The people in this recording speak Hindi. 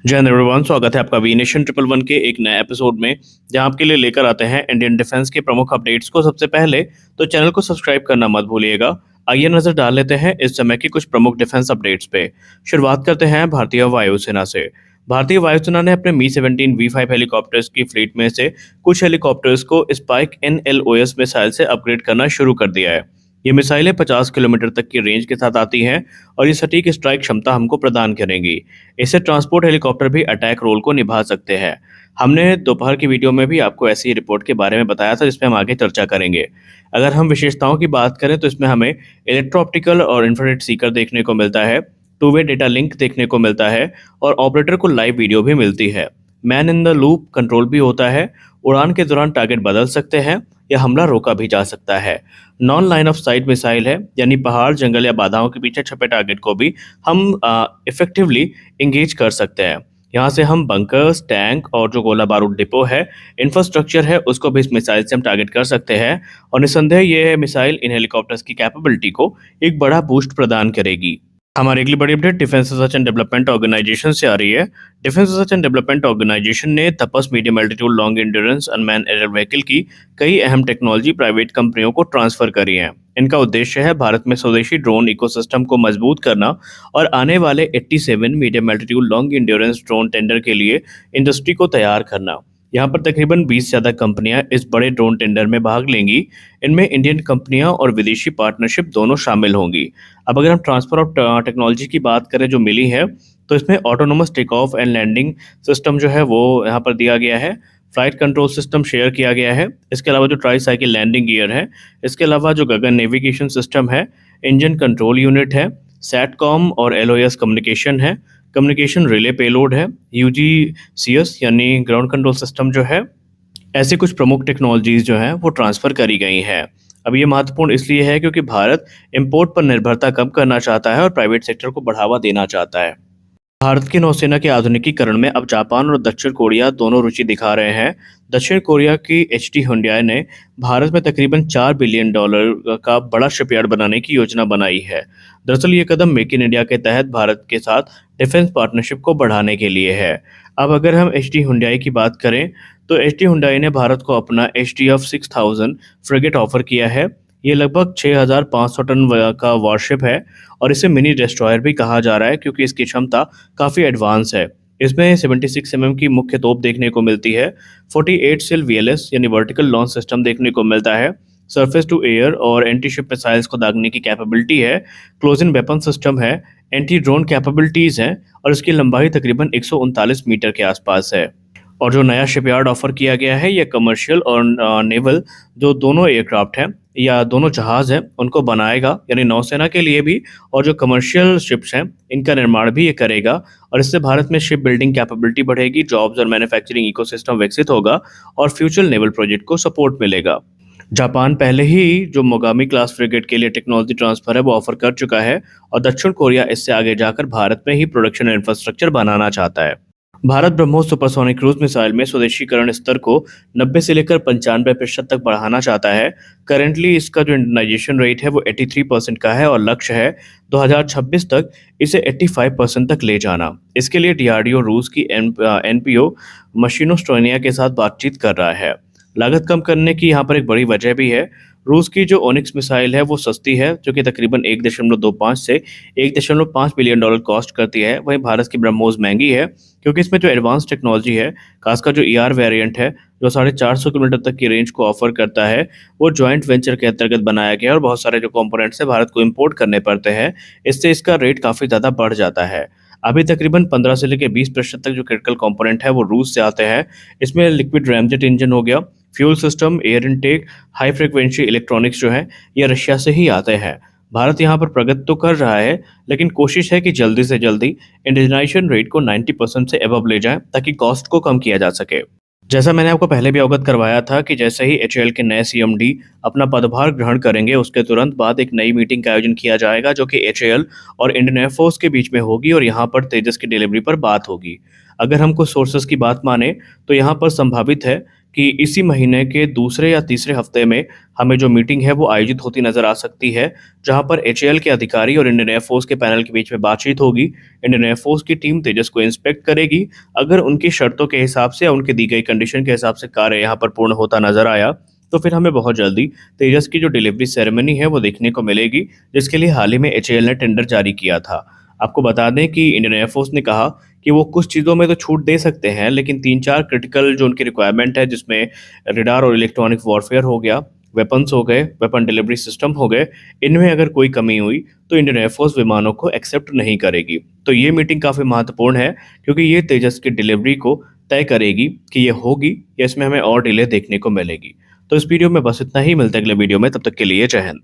जय हिंद एवरीवन, स्वागत है आपका वी नेशन ट्रिपल वन के एक नए एपिसोड में, जहां आपके लिए लेकर आते हैं इंडियन डिफेंस के प्रमुख अपडेट्स को सबसे पहले। तो चैनल को सब्सक्राइब करना मत भूलिएगा। आइए नजर डाल लेते हैं इस समय की कुछ प्रमुख डिफेंस अपडेट्स पे। शुरुआत करते हैं भारतीय वायुसेना से। भारतीय वायुसेना ने अपने मी-17 V5 हेलीकॉप्टर्स की फ्लीट में से कुछ हेलीकॉप्टर्स को स्पाइक NLOS मिसाइल से अपग्रेड करना शुरू कर दिया है। ये मिसाइलें 50 किलोमीटर तक की रेंज के साथ आती हैं और ये सटीक स्ट्राइक क्षमता हमको प्रदान करेंगी। इससे ट्रांसपोर्ट हेलीकॉप्टर भी अटैक रोल को निभा सकते हैं। हमने दोपहर की वीडियो में भी आपको ऐसी ही रिपोर्ट के बारे में बताया था, जिसमें हम आगे चर्चा करेंगे। अगर हम विशेषताओं की बात करें तो इसमें हमें इलेक्ट्रो ऑप्टिकल और इंफ्रारेड सीकर देखने को मिलता है, टू वे डेटा लिंक देखने को मिलता है और ऑपरेटर को लाइव वीडियो भी मिलती है। Man in the loop control भी होता है। उड़ान के दौरान टारगेट बदल सकते हैं या हमला रोका भी जा सकता है। Non line of site missile है, यानी पहाड़, जंगल या बाधाओं के पीछे छपे टारगेट को भी हम इफेक्टिवली इंगेज कर सकते हैं। यहाँ से हम बंकर्स, टैंक और जो गोला बारूद डिपो है, इंफ्रास्ट्रक्चर है, उसको भी इस मिसाइल से हम टारगेट कर सकते हैं। और निस्संदेह ये मिसाइल इन हेलीकॉप्टर्स की कैपेबिलिटी को एक बड़ा बूस्ट प्रदान करेगी। हमारी अगली बड़ी update defence research and development organisation से आ रही है। Defence research and development organisation ने Tapas medium altitude long endurance unmanned aerial vehicle की कई अहम टेक्नोलॉजी प्राइवेट कंपनियों को ट्रांसफर करी है। इनका उद्देश्य है भारत में स्वदेशी ड्रोन इकोसिस्टम को मजबूत करना और आने वाले 87 medium altitude long endurance drone tender के लिए इंडस्ट्री को तैयार करना। यहाँ पर तकरीबन 20 से ज़्यादा कंपनियां इस बड़े ड्रोन टेंडर में भाग लेंगी। इनमें इंडियन कंपनियां और विदेशी पार्टनरशिप दोनों शामिल होंगी। अब अगर हम ट्रांसफर ऑफ टेक्नोलॉजी की बात करें जो मिली है, तो इसमें autonomous take off and landing system जो है वो यहाँ पर दिया गया है। फ्लाइट कंट्रोल सिस्टम शेयर किया गया है। इसके अलावा जो ट्राई साइकिल लैंडिंग गियर है, इसके अलावा जो गगन नेविगेशन सिस्टम है, इंजन कंट्रोल यूनिट है, सैटकॉम और LOS कम्युनिकेशन है, कम्युनिकेशन रिले पेलोड है, UGCS यानी ग्राउंड कंट्रोल सिस्टम जो है, ऐसी कुछ प्रमुख टेक्नोलॉजीज जो हैं वो ट्रांसफ़र करी गई हैं। अब ये महत्वपूर्ण इसलिए है क्योंकि भारत इंपोर्ट पर निर्भरता कम करना चाहता है और प्राइवेट सेक्टर को बढ़ावा देना चाहता है। भारत की नौसेना के आधुनिकीकरण में अब जापान और दक्षिण कोरिया दोनों रुचि दिखा रहे हैं। दक्षिण कोरिया की HD हुंडई ने भारत में तकरीबन $4 बिलियन का बड़ा शिपयार्ड बनाने की योजना बनाई है। दरअसल ये कदम मेक इन इंडिया के तहत भारत के साथ डिफेंस पार्टनरशिप को बढ़ाने के लिए है। अब अगर हम HD हुंडई की बात करें तो HD हुंडई ने भारत को अपना HDF 6000 फ्रिगेट ऑफर किया है। ये लगभग 6500 टन का वॉरशिप है और इसे मिनी डिस्ट्रॉयर भी कहा जा रहा है क्योंकि इसकी क्षमता काफ़ी एडवांस है। इसमें 76 mm की मुख्य तोप देखने को मिलती है। 48 सिल VLS यानी वर्टिकल लॉन्च सिस्टम देखने को मिलता है। सरफेस टू एयर और एंटी शिप मिसाइल्स को दागने की कैपेबिलिटी है। क्लोज इन वेपन सिस्टम है। एंटी ड्रोन कैपेबिलिटीज़ हैं और इसकी लंबाई तकरीबन 139 मीटर के आसपास है। और जो नया शिपयार्ड ऑफर किया गया है, ये कमर्शियल और नेवल जो दोनों एयरक्राफ्ट हैं या दोनों जहाज़ हैं उनको बनाएगा, यानी नौसेना के लिए भी और जो कमर्शियल शिप्स हैं इनका निर्माण भी ये करेगा। और इससे भारत में शिप बिल्डिंग कैपेबिलिटी बढ़ेगी, जॉब्स और मैन्युफैक्चरिंग इकोसिस्टम विकसित होगा और फ्यूचर नेवल प्रोजेक्ट को सपोर्ट मिलेगा। जापान पहले ही जो मोगामी क्लास फ्रिगेट के लिए टेक्नोलॉजी ट्रांसफर है वो ऑफर कर चुका है और दक्षिण कोरिया इससे आगे जाकर भारत में ही प्रोडक्शन इंफ्रास्ट्रक्चर बनाना चाहता है। Bharat BrahMos supersonic cruise missile में स्वदेशीकरण स्तर को 90 से लेकर 95% तक बढ़ाना चाहता है। करेंटली इसका जो इंडियनाइजेशन रेट है वो 83% का है और लक्ष्य है 2026 तक इसे 85% तक ले जाना। इसके लिए DRDO रूस की NPO मशीनोस्टोनिया के साथ बातचीत कर रहा है। लागत कम करने की यहाँ पर एक बड़ी वजह भी है। रूस की जो ओनिक्स मिसाइल है वो सस्ती है, जो कि तकरीबन 1.25 से $1.5 बिलियन कॉस्ट करती है। वहीं भारत की ब्रह्मोस महंगी है क्योंकि इसमें जो एडवांस टेक्नोलॉजी है, खासकर जो ER वेरिएंट है जो 450 किलोमीटर तक की रेंज को ऑफर करता है, वो जॉइंट वेंचर के अंतर्गत बनाया गया है और बहुत सारे जो कंपोनेंट्स है भारत को इंपोर्ट करने पड़ते हैं। इससे इसका रेट काफ़ी ज़्यादा बढ़ जाता है। अभी तकरीबन 15 से लेकर 20% तक जो क्रिटिकल कंपोनेंट है वो रूस से आते हैं। इसमें लिक्विड रैमजेट इंजन हो गया, fuel system, air intake, high frequency electronics जो है ये रशिया से ही आते हैं। भारत यहाँ पर प्रगति तो कर रहा है, लेकिन कोशिश है कि जल्दी से जल्दी इंडियनाइजेशन रेट को 90% से एबव ले जाएं ताकि कॉस्ट को कम किया जा सके। जैसा मैंने आपको पहले भी अवगत करवाया था कि जैसे ही HAL के नए CMD अपना पदभार ग्रहण करेंगे, उसके तुरंत बाद एक नई मीटिंग का आयोजन किया जाएगा जो कि HAL और इंडियन एयरफोर्स के बीच में होगी और यहाँ पर तेजस की डिलीवरी पर बात होगी। अगर हम कुछ सोर्सेज की बात माने तो यहाँ पर संभावित है कि इसी महीने के दूसरे या तीसरे हफ्ते में हमें जो मीटिंग है वो आयोजित होती नज़र आ सकती है, जहां पर एचएएल के अधिकारी और इंडियन एयरफोर्स के पैनल के बीच में बातचीत होगी। इंडियन एयरफोर्स की टीम तेजस को इंस्पेक्ट करेगी। अगर उनकी शर्तों के हिसाब से या उनकी दी गई कंडीशन के हिसाब से कार्य यहाँ पर पूर्ण होता नजर आया, तो फिर हमें बहुत जल्दी तेजस की जो डिलीवरी सेरेमनी है वो देखने को मिलेगी, जिसके लिए हाल ही में एचएएल ने टेंडर जारी किया था। आपको बता दें कि इंडियन एयरफोर्स ने कहा कि वो कुछ चीज़ों में तो छूट दे सकते हैं, लेकिन 3-4 क्रिटिकल जो उनकी रिक्वायरमेंट है, जिसमें रडार और इलेक्ट्रॉनिक वॉरफेयर हो गया, वेपन्स हो गए, वेपन डिलीवरी सिस्टम हो गए, इनमें अगर कोई कमी हुई तो इंडियन एयरफोर्स विमानों को एक्सेप्ट नहीं करेगी। तो ये मीटिंग काफ़ी महत्वपूर्ण है, क्योंकि ये तेजस की डिलीवरी को तय करेगी कि ये होगी या इसमें हमें और डिले देखने को मिलेगी। तो इस वीडियो में बस इतना ही। मिलते हैं अगले वीडियो में, तब तक के लिए जय हिंद।